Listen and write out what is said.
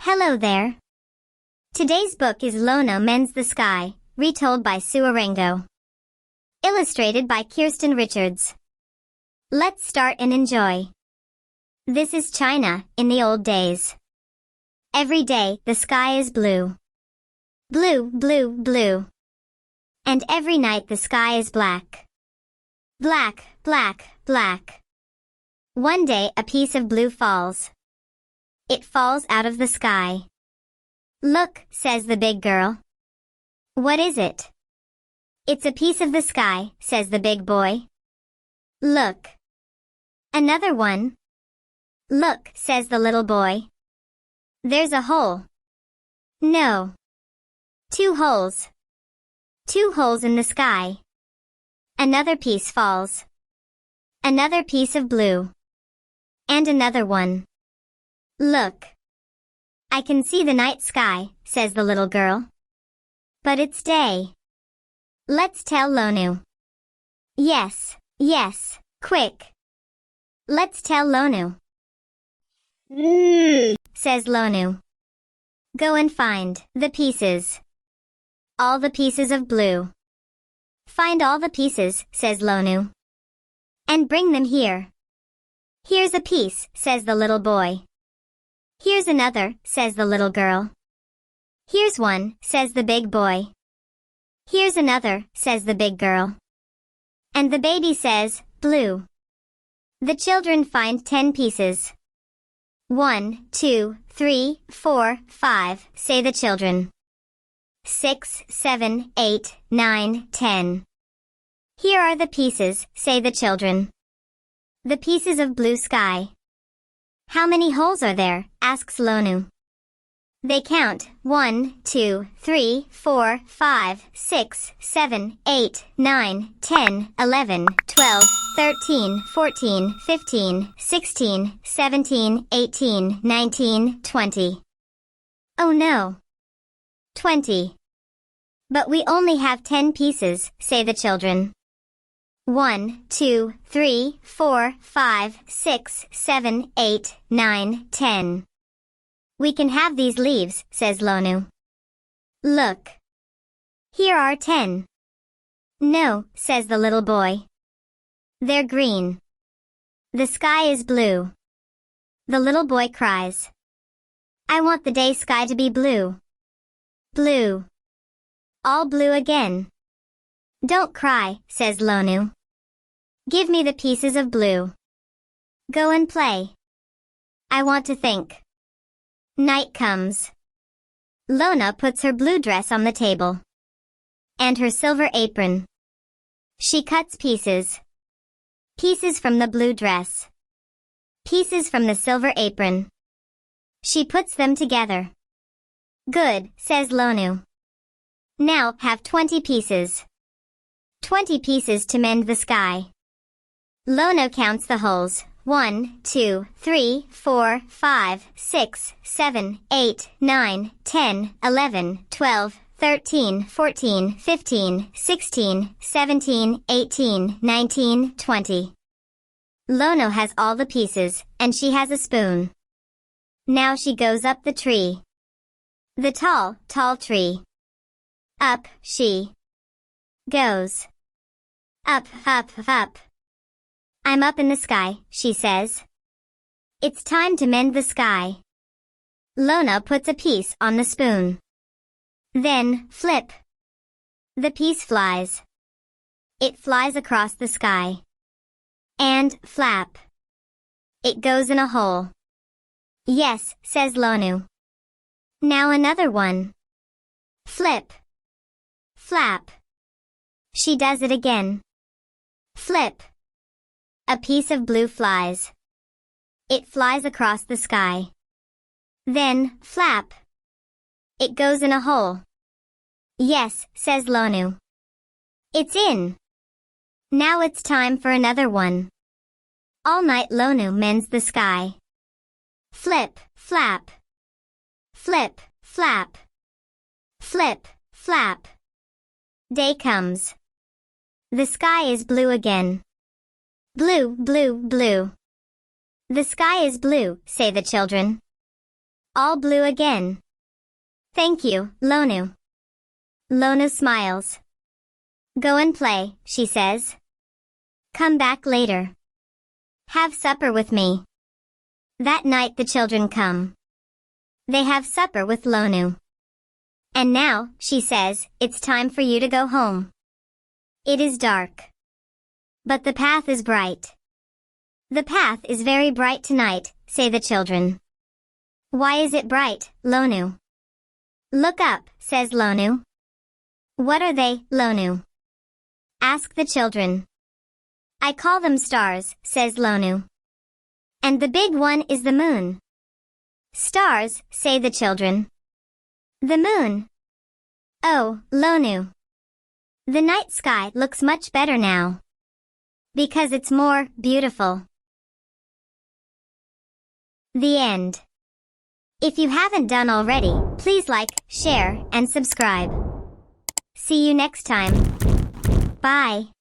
Hello there. Today's book is Lownu Mends the Sky, retold by Sue Arango. Illustrated by Kirsten Richards. Let's start and enjoy. This is China, in the old days. Every day, the sky is blue. Blue, blue, blue. And every night the sky is black. Black, black, black. One day a piece of blue falls. It falls out of the sky. Look, says the big girl. What is it? It's a piece of the sky, says the big boy. Look. Another one. Look, says the little boy. There's a hole. No. Two holes. Two holes in the sky. Another piece falls. Another piece of blue. And another one. Look. I can see the night sky, says the little girl. But it's day. Let's tell Lownu. Yes, yes, quick. Let's tell Lownu. Says Lownu. Go and find the pieces. All the pieces of blue. Find all the pieces, says Lownu. And bring them here. Here's a piece, says the little boy. Here's another, says the little girl. Here's one, says the big boy. Here's another, says the big girl. And the baby says, blue. The children find 10 pieces. 1, 2, 3, 4, 5, say the children. 6, 7, 8, 9, 10. Here are the pieces, say the children. The pieces of blue sky. How many holes are there? Asks Lownu. They count 1, 2, 3, 4, 5, 6, 7, 8, 9, 10, 11, 12, 13, 14, 15, 16, 17, 18, 19, 20. Oh no. 20. But we only have 10 pieces, say the children. 1, 2, 3, 4, 5, 6, 7, 8, 9, 10. We can have these leaves, says Lownu. Look. Here are 10. No, says the little boy. They're green. The sky is blue. The little boy cries. I want the day sky to be blue. Blue. All blue again. Don't cry, says Lownu. Give me the pieces of blue. Go and play. I want to think. Night comes. Lownu puts her blue dress on the table. And her silver apron. She cuts pieces. Pieces from the blue dress. Pieces from the silver apron. She puts them together. Good, says Lownu. Now have 20 pieces. 20 pieces to mend the sky. Lownu counts the holes. 1, 2, 3, 4, 5, 6, 7, 8, 9, 10, 11, 12, 13, 14, 15, 16, 17, 18, 19, 20. Lownu has all the pieces, and she has a spoon. Now she goes up the tree. The tall, tall tree. Up, she goes. Up, up, up. I'm up in the sky, she says. It's time to mend the sky. Lownu puts a piece on the spoon. Then, flip. The piece flies. It flies across the sky. And, flap. It goes in a hole. Yes, says Lownu. Now another one. Flip. Flap. She does it again. Flip. A piece of blue flies. It flies across the sky. Then, flap. It goes in a hole. Yes, says Lownu. It's in. Now it's time for another one. All night Lownu mends the sky. Flip, flap. Flip, flap. Flip, flap. Day comes. The sky is blue again. Blue, blue, blue. The sky is blue, say the children. All blue again. Thank you, Lownu. Lownu smiles. Go and play, she says. Come back later. Have supper with me. That night the children come. They have supper with Lownu. And now, she says, it's time for you to go home. It is dark. But the path is bright. The path is very bright tonight, say the children. Why is it bright, Lownu? Look up, says Lownu. What are they, Lownu? Ask the children. I call them stars, says Lownu. And the big one is the moon. Stars, say the children. The moon. Oh, Lownu. The night sky looks much better now. Because it's more beautiful. The end. If you haven't done already, please like, share, and subscribe. See you next time. Bye.